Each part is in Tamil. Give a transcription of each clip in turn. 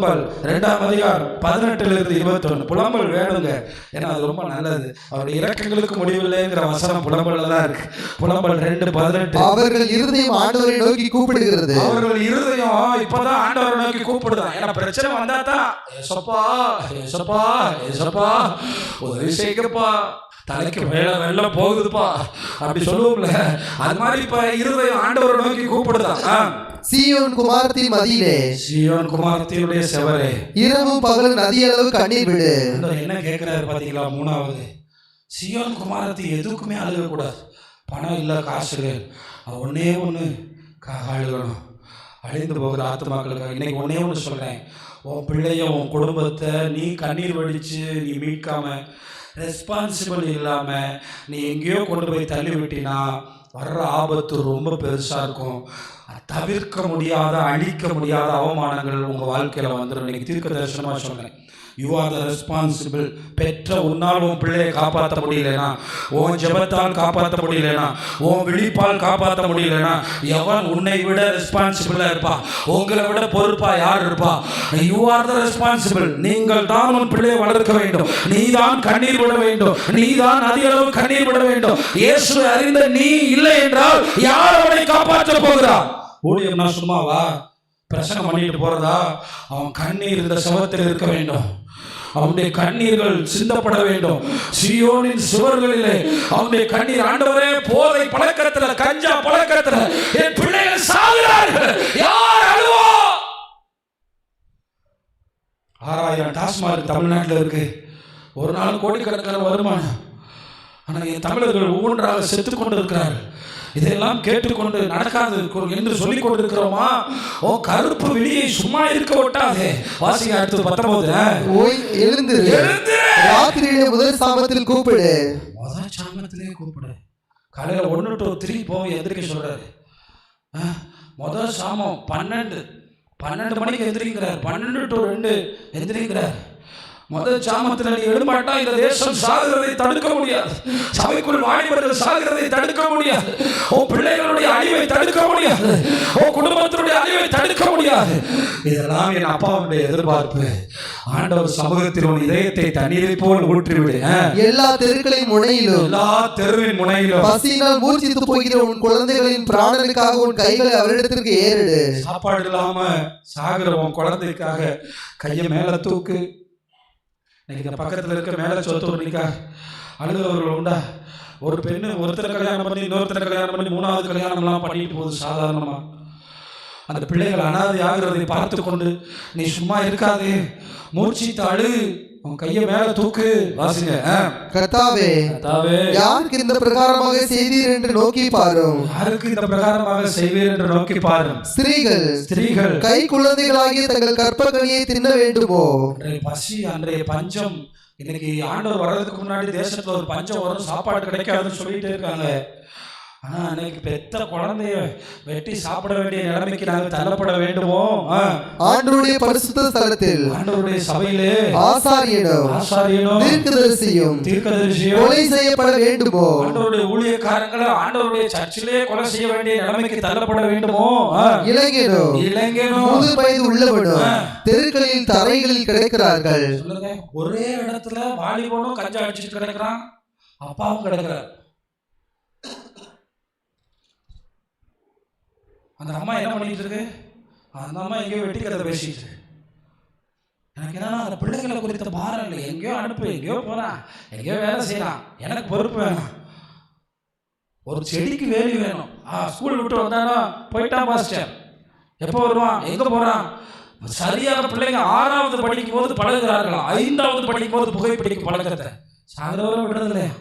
2ஆம் அதிகாரம் 18-21 புலம்பல் வேணுங்க. ஏன்னா அது ரொம்ப நல்லது. அவருடைய இரக்கங்களுக்கு முடிவில்லைங்கிற வசனம் புலம்பல்ல தான் இருக்கு. புலம்பல் 2:18 அவர்கள் இருதயம் ஆண்டவரை நோக்கி கூப்பிடுகிறது. அவர்கள் இருதயம் இப்பதான் ஆண்டவரை நோக்கி கூப்பிடுதான். ஏன்னா பிரச்சனை வந்தா தான் ஏசப்பா ஏசப்பா ஏசப்பா உதவி செய்யுங்கப்பா, தலைக்கு மேல வெள்ளம் போகுதுப்பா அப்படி சொல்லுவோம்ல, அது மாதிரி இப்ப இருதயம் ஆண்டவரை நோக்கி கூப்பிடுதான். சீயோன் குமாரத்தின் மதியிலே, சீயோன் குமாரத்தினுடைய செவரே, இரவும் பகலும் நதி அளவு கண்ணீர் விடு. என்ன கேட்கிறாரு பாத்தீங்களா? 3வது, சீயோன் குமாரத்தி எதுக்குமே அழுகக்கூடாது. பணம் இல்லை, காசு, ஒன்னே ஒன்று அழுகணும். அழிந்து போகிற ஆத்மாக்களுக்கு இன்னைக்கு ஒன்னே ஒன்று சொல்றேன். உன் பிள்ளைய உன் குடும்பத்தை நீ கண்ணீர் வடிச்சு நீ மீட்காம, ரெஸ்பான்சிபிள் இல்லாம நீ எங்கேயோ கொண்டு போய் தள்ளி விட்டினா வர்ற ஆபத்து ரொம்ப பெருசா இருக்கும். தவிர்க்க முடியாத, அழிக்க முடியாத அவமானங்கள் உங்க வாழ்க்கையில வந்துடும். இன்னைக்கு தீர்க்க தரிசனமா சொல்றேன். You are the responsible. பெற்ற உன்னால் உன் பிள்ளையை காப்பாற்ற முடியலனா, உன் ஜெபத்தால் காப்பாற்ற முடியலனா, உன் விழிப்பால் காப்பாற்ற முடியலனா, எவன் உன்னை விட ரெஸ்பான்சிபிளா இருப்பா? உங்களை விட பொறுப்பா யார் இருப்பா? You are the responsible. நீங்கள் தான் உன் பிள்ளையை வளர்க்க வேண்டும். நீ தான் கண்ணீர் விட வேண்டும். நீ தான் அதிக அளவு கண்ணீர் விட வேண்டும். இயேசு அறிந்த நீ இல்லை என்றால் யார் அவனை காப்பாற்ற போகிறார்? ஊழியம்னா சும்மாவா? பிரசங்கம் பண்ணிட்டு போறதா? அவன் கண்ணீர் இந்த சவத்தில் இருக்க வேண்டும். அவனுடைய கண்ணீர்கள் சிந்தப்பட வேண்டும். சீயோனின் சுவர்களிலே அவனுடைய கண்ணீர், ஆண்டவரே போதை பழக்கத்துல, கஞ்சா பழக்கத்துல என் பிள்ளைகள் சாகுறார்கள், யார் அழுவா? 6000 டாஸ்மார்க் தமிழ்நாட்டில் இருக்கு. ஒரு நாள் கோடிக்கணக்கான வருமானம். ஆனால் என் தமிழர்கள் ஒவ்வொன்றாக செத்து கொண்டு இருக்கிறார்கள். இதெல்லாம் கேட்டுக்கொண்டு நடக்காது என்று சொல்லிக் கொண்டிருக்கிறோமா? ஓ கருப்பு வெளியை சும்மா இருக்க விட்டாதே. வாசிங்க அடுத்து 19. எழுந்து ராத்திரியிலே முதல் சாமத்தில் கூப்பிடு. முதல் சாமத்திலே கூப்பிடு. காலையில 1 to 3 போய் எந்திரிக்க சொல்றாரு. முதல் சாமம் 12 மணிக்கு எந்திரிக்கிறார். 12 to 2 எந்திரிக்கிறார். முதல் சாமத்தில் நீ எழுமாட்டா இந்த தேசம் சாகிறதை தடுக்க முடியாது. சபைக்குள் வாலிபர்கள் சாகிறதை தடுக்க முடியாது. உன் பிள்ளைகளுடைய அழிவை தடுக்க முடியாது. உன் குடும்பத்தினுடைய அழிவை தடுக்க முடியாது. இதெல்லாம் என் அப்பாவுடைய எதிர்பார்ப்பு. ஆண்டவர் சமூகத்தில் உன் இதயத்தை தண்ணீரை போல் ஊற்றிவிடு. எல்லா தெருக்களின் முனையிலும், எல்லா தெருவின் முனையிலும் பசியினால் மூர்ச்சித்து போகிற உன் குழந்தைகளின் பிராணனுக்காக உன் கைகளை அவரிடத்திற்கு ஏறிடு. சாப்பாடு இல்லாம சாகிற உன் குழந்தைக்காக கையை மேல தூக்கு. இன்னைக்கு பக்கத்தில் இருக்க மேலே சொத்துக்கா அழுகிறவர்கள் உண்டா? ஒரு பெண்ணு ஒருத்தர் கல்யாணம் பண்ணி இன்னொருத்தர் கல்யாணம் பண்ணி 3வது கல்யாணம்லாம் பண்ணிட்டு போகுது சாதாரணமா. அந்த பிள்ளைகள் அனாதை ஆகிறதை பார்த்து கொண்டு நீ சும்மா இருக்காதே, மூர்ச்சித்து அழு, உன் கையை மேல தூக்கு. வாசிங்க. கர்த்தாவே, யாருக்கு இந்த பிரகாரமாக செய்வீர் என்று நோக்கி பாரும். யாருக்கு இந்த பிரகாரமாக செய்வீர் என்று நோக்கி பாரும். ஸ்திரீகள் கை குழந்தைகளாகிய தங்கள் கற்பகனியை தின்ன வேண்டுமோ? பசி, அன்றைய பஞ்சம். இன்னைக்கு ஆண்டவர் வர்றதுக்கு முன்னாடி தேசத்துல ஒரு பஞ்சம் வரும், சாப்பாடு கிடைக்காதுன்னு சொல்லிட்டே இருக்காங்க. ஆனா அன்னைக்கு பெத்த குழந்தைய வெட்டி சாப்பிட வேண்டிய நிலைமைக்கு நாங்கள் தள்ளப்பட வேண்டுமோ? ஆண்டவருடைய பரிசுத்த ஸ்தலத்தில், ஆண்டவருடைய சபையிலே ஆசாரியனும் தீர்க்கதரிசியும் கொலை செய்யப்பட வேண்டுமோ? ஆண்டவருடைய ஊழியக்காரங்களை ஆண்டவருடைய சர்ச்சிலே கொலை செய்ய வேண்டிய நிலைமைக்கு தள்ளப்பட வேண்டுமோ? இளைஞனும் முது வயது உள்ளவனும் தெருக்களில் தரைகளில் கிடக்கிறார்கள். ஒரே இடத்துல வாலிபனும் கஞ்சா அடிச்சுட்டு கிடக்கிறான், அப்பாவும் கிடக்கிறார். அந்த அம்மா என்ன பண்ணிட்டு இருக்கு? அந்த அம்மா எங்கேயோ வெட்டி கதை பேசிட்டு. எனக்கு என்னன்னா அந்த பிள்ளைகளை குறித்த பாரம் இல்லை. எங்கேயோ அனுப்பு, எங்கேயோ போறான், எங்கேயோ வேலை செய்யலாம், எனக்கு பொறுப்பு வேணும். ஒரு செடிக்கு வேலி வேணும். ஸ்கூல் விட்டு வந்தானா போயிட்டான் பாஸ்டர், எப்போ வருவான், எங்க போறான்? சரியாக பிள்ளைங்க 6வது படிக்கும் போது பழகுறார்களாம், 5வது படிக்கும் போது புகைப்பிடிக்கும் பழக்கத்தை. சாகரவரை விடுறது இல்லையா?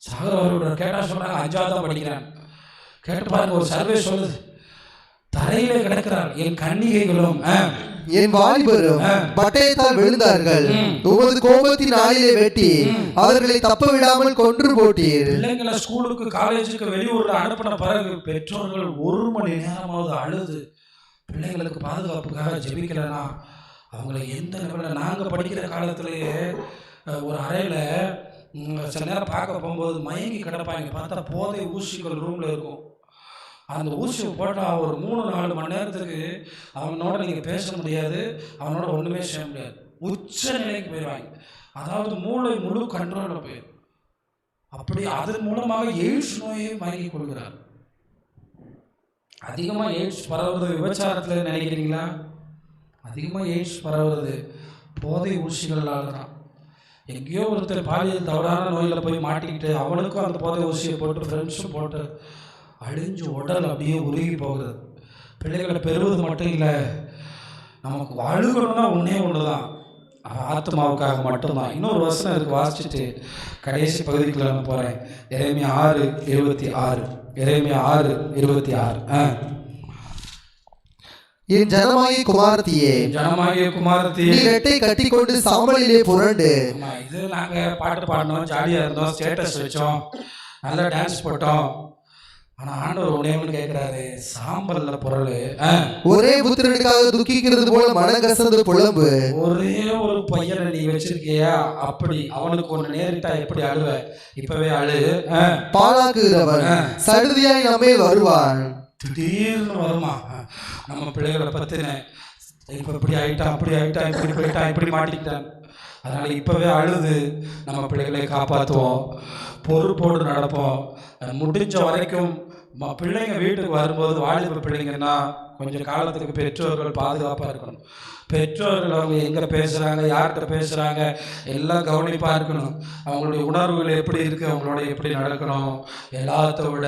சாகரவரை விடுற கேட்டா சொல்றாங்க 5வது தான் படிக்கிறான். கேட்டு பாருங்க, ஒரு சர்வே சொல்லுது, தரையிலே கிடக்கிறார் என் கன்னிகைகளும் என் வாலிபரும் பட்டயத்தால் விழுந்தார்கள். உமது கோபத்தின் நாளிலே வெட்டி அவர்களை தப்ப விடாமல் கொன்று போட்டீர். பிள்ளைங்களை ஸ்கூலுக்கு காலேஜுக்கு வெளியூர்ல அனுப்பின பிறகு பெற்றோர்கள் 1 மணி நேரமாவது அழுது பிள்ளைங்களுக்கு பாதுகாப்புக்காக ஜெபிக்கலனா அவங்களை எந்த நிலைமையில. நாங்கள் படிக்கிற காலத்திலேயே ஒரு அறையில சில நேரம் பார்க்க போகும்போது மயங்கி கிடப்பாங்க. பார்த்தா போதை ஊசிகள் ரூம்ல இருக்கும். அந்த ஊசியை போட்டால் ஒரு 3-4 மணி நேரத்துக்கு அவனோட நீங்கள் பேச முடியாது, அவனோட ஒன்றுமே செய்ய முடியாது, உச்ச நிலைக்கு போயிடுவாங்க. அதாவது மூளை முழு கண்ட்ரோலில் போயிடும். அப்படி அதன் மூலமாக எய்ட்ஸ் நோயை வாங்கி கொடுக்குறார். அதிகமாக எய்ட்ஸ் பரவுறது விபச்சாரத்தில் நினைக்கிறீங்களா? அதிகமாக எய்ட்ஸ் பரவுறது போதை ஊசிகளால் தான். எங்கேயோ ஒருத்தர் பாலியல் தவறான நோயில் போய் மாட்டிக்கிட்டு அவனுக்கும் அந்த போதை ஊசியை போட்டு ஃப்ரெண்ட்ஸும் போட்டு அழிஞ்சு உடல் அப்படியே உருகி போகுது. பிள்ளைகளை பெறுவது மட்டும் இல்லை, நமக்கு அழுகணும்னா ஒன்று தான், ஆத்மாவுக்காக மட்டும்தான். இன்னொரு வசனம் இருக்குது, வாசிச்சுட்டு கடைசி பகுதிக்குள்ள நான் போகிறேன். எரேமியா 6:26. எரேமியா 6:26. என் ஜனமாகிய குமாரத்தியே, நீ ரெட்டை கட்டிக்கொண்டு சாம்பலிலே புரண்டு. இது நாங்கள் பாட்டு பாடினோம், ஜாலியாக இருந்தோம், ஸ்டேட்டஸ் வச்சோம், நல்லா டான்ஸ் போட்டோம். ஆனால் ஆண்டவர் ஒன்னே கேட்குறாரு, சாம்பல்ல பொருள். ஒரே புத்திரனுக்காக துக்கிக்கிறது போல மனகசந்து புலம்பு. ஒரே ஒரு பையனை நீ வச்சிருக்கியா, அப்படி அவனுக்கு ஒன்று நேரிட்டா எப்படி அழுவ? இப்பவே அழு. பாழாக்குகிறவன் சடுதியாய் நம்மே வருவான். திடீர்னு வருமா நம்ம பிள்ளைகளை பத்தின, இப்ப இப்படி ஆயிட்டான், அப்படி ஆயிட்டான், இப்படி போயிட்டான், இப்படி மாட்டிக்கிட்டான். அதனால இப்பவே அழுது நம்ம பிள்ளைகளை காப்பாற்றுவோம், பொறுப்போடு நடப்போம். முடிஞ்ச வரைக்கும் பிள்ளைங்க வீட்டுக்கு வரும்போது, வாலிப பிள்ளைங்கன்னா கொஞ்சம் காலத்துக்கு பெற்றோர்கள் பாதுகாப்பாக இருக்கணும். பெற்றோர்கள் அவங்க எங்கே பேசுகிறாங்க, யார்கிட்ட பேசுகிறாங்க எல்லாம் கவனிப்பாக இருக்கணும். அவங்களுடைய உணர்வுகள் எப்படி இருக்குது, அவங்களோட எப்படி நடக்கணும். எல்லாத்த விட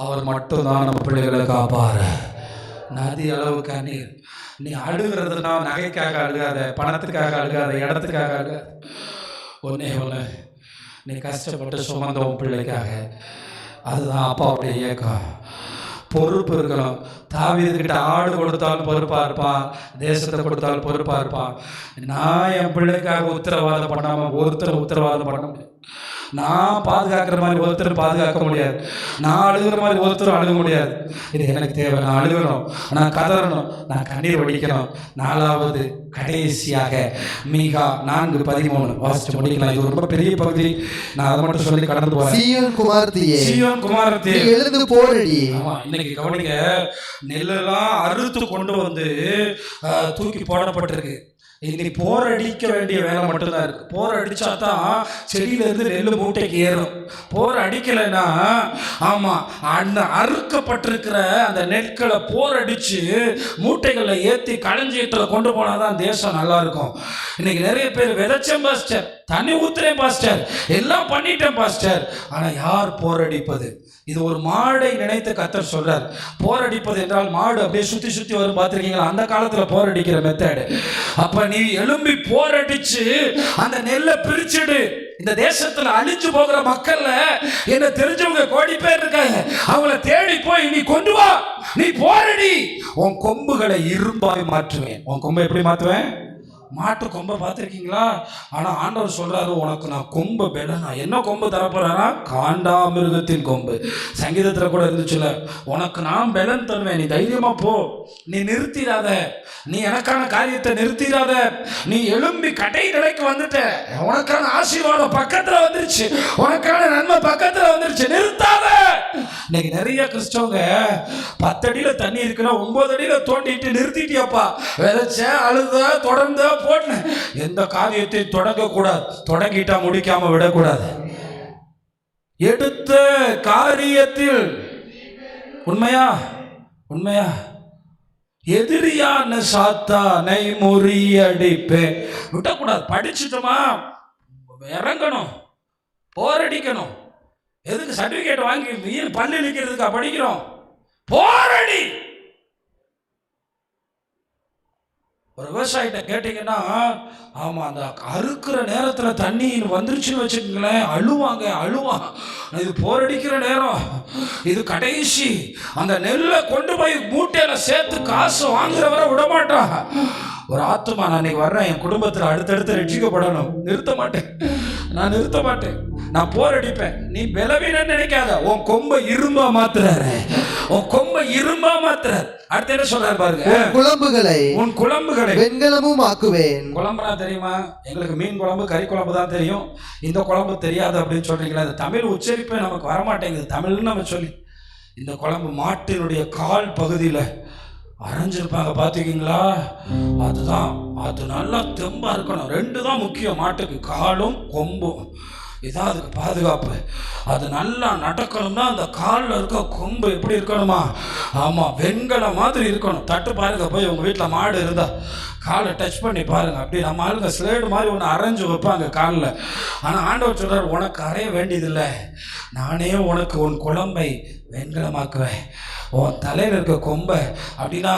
அவர் மட்டும்தான் நம்ம பிள்ளைகளை காப்பாரு. நதி அளவு கண்ணீர். நீ அழுகிறதுனா நகைக்காக அழுகாத, பணத்துக்காக அழுகாத, இடத்துக்காக அழுகாத. ஒன்னே ஒன்று, நீ கஷ்டப்பட்டு சுமந்த உன் பிள்ளைக்காக. அதுதான் அப்பாவுடைய இயக்கம். பொறுப்பு இருக்கணும். தாவீதுகிட்ட ஆடு கொடுத்தாலும் பொறுப்பாக இருப்பான், தேசத்தை கொடுத்தாலும் பொறுப்பாக இருப்பான். நான் என் பிள்ளைக்காக உத்தரவாதம் பண்ணாமல் ஒருத்தர் உத்தரவாதம் பண்ண முடியாது. நான் பாதுகாக்கிற மாதிரி ஒருத்தர் பாதுகாக்க முடியாது, நான் அழுகிற மாதிரி ஒருத்தரும் அழுக முடியாது. இது எனக்கு தேவை. நான் அழுகணும், நான் கதறணும், நான் கண்ணீர் வடிக்கணும். 4வது கடைசியாக மீகா 4:13 வாசிச்சு முடிக்கலாம். இது ரொம்ப பெரிய பகுதி, நான் அதை மட்டும் சொல்லி கடந்து போறேன். சீயோன் குமாரத்தியே, சீயோன் குமாரத்தியே, எழுந்து போரடி. ஆமா, இன்னைக்கு கவனிங்க, நெல்லெல்லாம் அறுத்து கொண்டு வந்து தூக்கி போடப்பட்டிருக்கு. இன்னைக்கு போர் அடிக்க வேண்டிய வேலை மட்டும்தான் இருக்கு. போர் அடிச்சா தான் செடியிலேருந்து நெல் மூட்டைக்கு ஏறும். போர் அடிக்கலைன்னா, ஆமாம், அந்த அறுக்கப்பட்டிருக்கிற அந்த நெற்களை போர் அடித்து மூட்டைகளில் ஏற்றி களஞ்சியத்தில் கொண்டு போனால் தான் தேசம் நல்லா இருக்கும். இன்னைக்கு நிறைய பேர் விதைச்சேன் பாஸ்டர், தண்ணி ஊத்துறேன் பாஸ்டர், எல்லாம் பண்ணிட்டேன் பாஸ்டர், ஆனால் யார் போர் அடிப்பது? இது ஒரு மாடை நினைத்து கர்த்தர் சொல்றார். போர் அடிப்பது என்றால் மாடு அப்படியே சுத்தி சுத்தி வரும், பார்த்துருக்கீங்களா? அந்த காலத்துல போர் அடிக்கிற மெத்தடு. அப்ப நீ எழும்பி போர் அடிச்சு அந்த நெல்லை பிரிச்சுடு. இந்த தேசத்துல அழிஞ்சு போகிற மக்கள்ல என்ன தெரிஞ்சவங்க கோடி பேர் இருக்காங்க. அவங்கள தேடி போய் நீ கொண்டு வா, நீ போரடி. உன் கொம்புகளை இரும்பாய் மாற்றுவேன். உன் கொம்பை எப்படி மாற்றுவேன்? மாட்டு கொம்பை பார்த்துருக்கீங்களா? ஆனால் ஆண்டவர் சொல்கிறாரு, உனக்கு நான் கொம்பு பெலனா. என்ன கொம்பு தரப்போறானா? காண்டாமிருகத்தின் கொம்பு. சங்கீதத்தில் கூட இருந்துச்சுல, உனக்கு நான் பெலன் தருவேன், நீ தைரியமாக போ, நீ நிறுத்திடாத, நீ எனக்கான காரியத்தை நிறுத்திடாத, நீ எழும்பி கடை நிலைக்கு வந்துட்ட, உனக்கான ஆசீர்வாதம் பக்கத்தில் வந்துருச்சு, உனக்கான நன்மை பக்கத்தில் வந்துருச்சு, நிறுத்தாத. இன்னைக்கு நிறைய கிறிஸ்தவங்க 10 அடியில் தண்ணி இருக்குன்னா 9 அடியில் தோண்டிட்டு நிறுத்திட்டியாப்பா, விதைச்ச அழுத தொடர்ந்து போட்டு எந்த காரியத்தை தொடங்கக்கூடாது, தொடங்கிட்டா முடிக்காம விடக்கூடாது. எடுத்த காரியத்தில் உண்மையா உண்மையா எதிரியான சாத்தானை முறியடிப்பேன். விட்டக்கூடாது. படிச்சுட்டோமா, இறங்கணும், போரடிக்கணும். எதுக்கு சர்டிபிகேட் வாங்கி வீண் பள்ளி நிற்கிறதுக்கா படிக்கிறோம்? போரடி. ஒரு விவசாயிட்ட கேட்டீங்கன்னா, ஆமாம், அந்த அறுக்கிற நேரத்தில் தண்ணி வந்துருச்சுன்னு வச்சுக்கோங்களேன், அழுவான். இது போரடிக்கிற நேரம், இது கடைசி. அந்த நெல்லை கொண்டு போய் மூட்டையில் சேர்த்து காசு வாங்குறவரை விடமாட்டான். ஒரு ஆத்துமா, நான் இன்னைக்கு வர்றேன், என் குடும்பத்தில் அடுத்தடுத்து ரட்சிக்கப்படணும், நிறுத்த மாட்டேன், நான் போரடிப்பேன். நீ பலவீனம் நினைக்காத, உன் கொம்பை இரும்பா மாத்துறாரு, அடுத்து என்ன சொல்றாரு பாருங்க, உன் குழம்புகளை வெண்கலமும் ஆக்குவேன். குழம்புனா தெரியுமா? எங்களுக்கு மீன் குழம்பு, கறி குழம்பு தான் தெரியும், இந்த குழம்பு தெரியாது அப்படின்னு சொல்றீங்களா? இந்த தமிழ் உச்சரிப்பே நமக்கு வரமாட்டேங்குது. தமிழ்னு நம்ம சொல்லி இந்த குழம்பு மாட்டினுடைய கால் பகுதியில் அரைஞ்சிருப்பாங்க பார்த்துக்கிங்களா? அதுதான், அது நல்லா தெம்பாக இருக்கணும். 2 தான் முக்கியம் மாட்டுக்கு, காலும் கொம்பும். இதான் அதுக்கு பாதுகாப்பு. அது நல்லா நடக்கணும்னா அந்த காலில் இருக்க கொம்பு எப்படி இருக்கணுமா? ஆமாம், வெண்கலம் மாதிரி இருக்கணும். தட்டு பாருங்க, போய் உங்கள் வீட்டில் மாடு இருந்தால் காலை டச் பண்ணி பாருங்கள். அப்படி நம்ம ஆளுங்க ஸ்லேடு மாதிரி ஒன்று அரைஞ்சு வைப்பாங்க காலில். ஆனால் ஆண்டவர் சொல்கிறார், உனக்கு அறைய வேண்டியதில்லை, நானே உனக்கு உன் குழம்பை வெண்கலமாக்குவேன், உன் தலையில் இருக்க கொம்பை. அப்படின்னா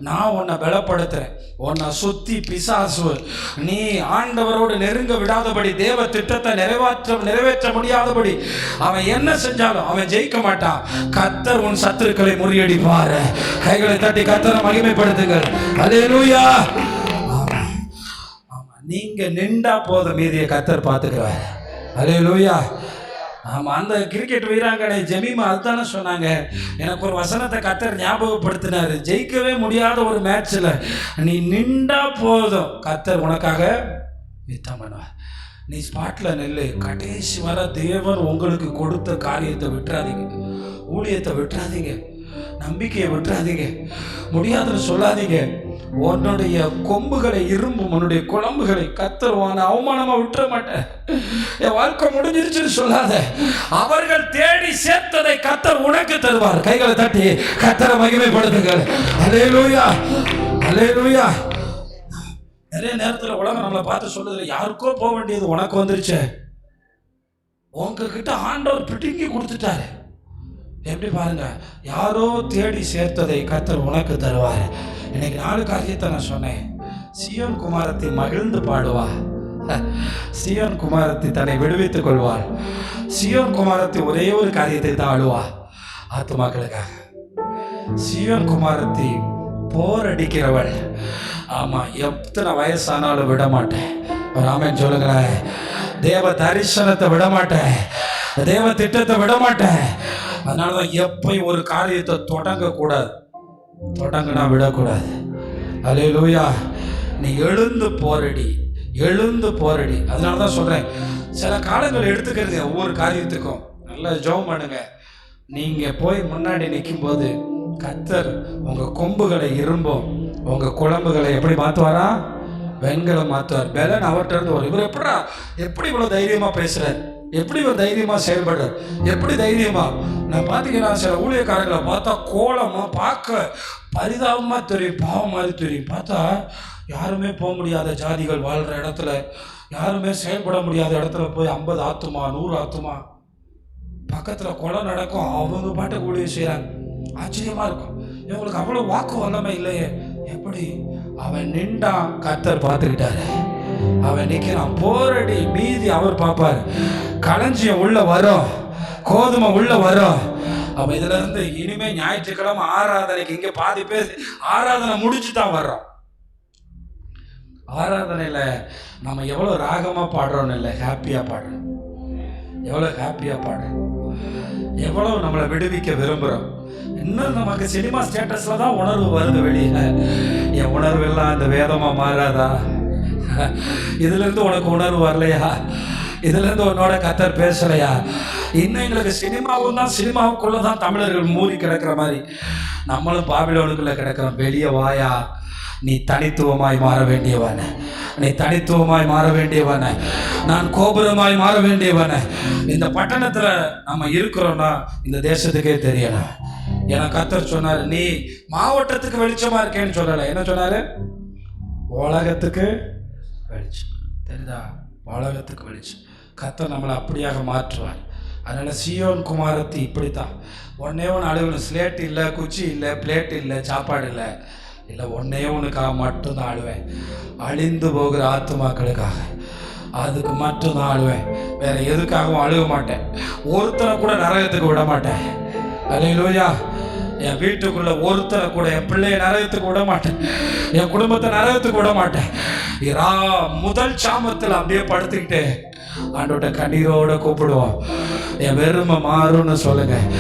நான் உன்னை பலப்படுத்துகிறேன். உன்னை சுற்றி பிசாசு நீ ஆண்டவரோடு நெருங்க விடாதபடி, தேவ திட்டத்தை நிறைவேற்ற முடியாதபடி அவன் என்ன செஞ்சாலும் அவன் ஜெயிக்க மாட்டான். கர்த்தர் உன் சத்துருக்களை முறியடிப்பார். கைகளை தட்டி கர்த்தரை மகிமைப்படுத்துங்கள். அல்லேலூயா. ஆமா, நீங்க நின்றா போதும், மீதியை கர்த்தர் பார்த்துக்கிறார். அல்லேலூயா. ஆமாம், அந்த கிரிக்கெட் வீராங்கனை ஜெமீமா அதுதானே சொன்னாங்க. எனக்கு ஒரு வசனத்தை கர்த்தர் ஞாபகப்படுத்தினார். ஜெயிக்கவே முடியாத ஒரு மேட்ச்சில் நீ நின்றா போதும், கர்த்தர் உனக்காக யுத்தம் பண்ணுவார். நீ ஸ்பாட்டில் நெல்லு. கடைசி வர தேவன் உங்களுக்கு கொடுத்த காரியத்தை விட்டுறாதீங்க, ஊழியத்தை விட்டுறாதீங்க, நம்பிக்கையை விட்டுறாதீங்க, முடியாதுன்னு சொல்லாதீங்க. உன்னுடைய கொம்புகளை, இரும்பு உன்னுடைய குழம்புகளை கர்த்தர் அவமானமா விட்டுற மாட்டேன், என் வாழ்க்கை முடிஞ்சிருச்சுன்னு சொல்லாத. அவர்கள் தேடி சேர்த்ததை கர்த்தர் உனக்கு தருவார். கைகளை தட்டி கர்த்தரை மகிமைப்படுத்துங்கள். அல்லேலூயா, அல்லேலூயா. நிறைய நேரத்தில் உலகம் நம்மளை பார்த்து சொல்லுது, யாருக்கோ போக வேண்டியது உனக்கு வந்துருச்சு, உங்ககிட்ட ஆண்டவர் பிடுங்கி கொடுத்துட்டாரு. எப்படி பாருங்க, யாரோ தேடி சேர்த்ததை கர்த்தர் உனக்கு தருவார். இன்னைக்கு 4 காரியத்தை நான் சொன்னேன். சீயோன் குமாரத்தை மகிழ்ந்து பாடுவா, சீயோன் குமாரத்தை தன்னை விடுவித்துக் கொள்வாள். சீயோன் குமாரத்தை ஒரே ஒரு காரியத்தை தான் ஆளுவா, ஆத்துமாக்களுக்காக. சீயோன் குமாரத்தை போரடிக்கிறவள். ஆமா, எத்தனை வயசானாலும் விட மாட்டேன். ஒரு ஆமென் சொல்லுங்களேன். தேவ தரிசனத்தை விட மாட்டேன், தேவ திட்டத்தை விட மாட்டேன். அதனாலதான் எப்பயும் ஒரு காரியத்தை தொடங்கக்கூடாது, தொடங்கினா விடக்கூடாது. அல்லேலூயா. நீ எழுந்து போரடி, எழுந்து போரடி. அதனால தான் சொல்கிறேன், சில காலங்கள் எடுத்துக்கிறது ஒவ்வொரு காரியத்துக்கும். நல்லா ஜெபம் பண்ணுங்க. நீங்கள் போய் முன்னாடி நிற்கும்போது கர்த்தர் உங்கள் கொம்புகளை இரும்பும், உங்கள் குழம்புகளை எப்படி மாற்றுவாரா? வெண்கலம் மாற்றுவார். பெலன் அவர்கிட்ட இருந்து வரும். இவர் எப்படி இவ்வளோ தைரியமாக பேசுகிறார், எப்படி ஒரு தைரியமாக செயல்படுறார், எப்படி தைரியமா? நான் பார்த்தீங்கன்னா சில ஊழியக்காரர்களை பார்த்தா கோலமாக, பார்க்க பரிதாபமாக தெரியும், பாவம் மாதிரி தெரியும். பார்த்தா யாருமே போக முடியாத ஜாதிகள் வாழ்கிற இடத்துல, யாருமே செயல்பட முடியாத இடத்துல போய் 50 ஆத்துமா 100 ஆத்துமா பக்கத்தில் கொலை நடக்கும், அவங்க பாட்டுக்கு ஊழியம் செய்கிறாங்க. ஆச்சரியமாக இருக்கும். இவங்களுக்கு அவ்வளோ வாக்கு வல்லமை இல்லையே, எப்படி? அவன் நின்றான், கர்த்தர் பார்த்துக்கிட்டாரு. அவன் நிற்கிறான், போரடி, மீதி அவர் பார்ப்பார். களஞ்சியம் உள்ள வரும், கோதுமை உள்ள வரும். அப்போ இதுல இருந்து இனிமே ஞாயிற்றுக்கிழமை ஆராதனைக்கு இங்கே பாதி பேர் ஆராதனை முடிச்சு தான் வர்றோம். ஆராதனையில் நம்ம எவ்வளோ ராகமாக பாடுறோன்னு இல்லை, ஹாப்பியாக பாடுறோம். எவ்வளோ ஹாப்பியாக பாடுறோம், எவ்வளோ நம்மளை விடுவிக்க விரும்புகிறோம். இன்னும் நமக்கு சினிமா ஸ்டேட்டஸில் தான் உணர்வு வருது வெளியில். என் உணர்வு எல்லாம் இந்த வேதமாக மாறாதா? இதுலேருந்து உனக்கு உணர்வு வரலையா? இதுலேருந்து உன்னோட கர்த்தர் பேசலையா? இன்னும் எங்களுக்கு சினிமாவும் தான், சினிமாவுக்குள்ளே தான் தமிழர்கள் மூடி கிடக்கிற மாதிரி நம்மளும் பாபிலோனுக்குள்ளே கிடக்கிறோம். வெளியே வாயா, நீ தனித்துவமாய் மாற வேண்டியவன, நீ தனித்துவமாய் மாற வேண்டியவன, நான் கோபுரமாய் மாற வேண்டியவன. இந்த பட்டணத்தில் நம்ம இருக்கிறோம்னா இந்த தேசத்துக்கே தெரியணும். ஏன்னா கர்த்தர் சொன்னார், நீ மாவட்டத்துக்கு வெளிச்சமா இருக்கேன்னு சொல்லலை. என்ன சொன்னாரு? உலகத்துக்கு வெளிச்சம். தெரியுதா? உலகத்துக்கு வெளிச்சம். கர்த்தர் நம்மளை அப்படியாக மாற்றுவார். அதனால் சீயோன் குமாரத்தி இப்படித்தான். ஒன்னே ஒன்று அழுகணும். ஸ்லேட் இல்லை, குச்சி இல்லை, பிளேட் இல்லை, சாப்பாடு இல்லை, இல்லை, ஒன்னே ஒன்றுக்காக மட்டும்தான் ஆளுவேன். அழிந்து போகிற ஆத்துமாக்களுக்காக, அதுக்கு மட்டும்தான் ஆளுவேன். வேற எதுக்காகவும் அழுக மாட்டேன். ஒருத்தரை கூட நரகத்துக்கு விட மாட்டேன். அல்லேலூயா. என் வீட்டுக்குள்ள ஒருத்தரை கூட, என் பிள்ளைய நரகத்துக்கு விட மாட்டேன், என் குடும்பத்தை நரகத்துக்கு விட மாட்டேன். முதல் சாமத்தில் அப்படியே படுத்துக்கிட்டு ஆண்டோட கண்ணீரோட கூப்பிடுவோம். என் வெறுமை மாறும்னு சொல்லுங்க.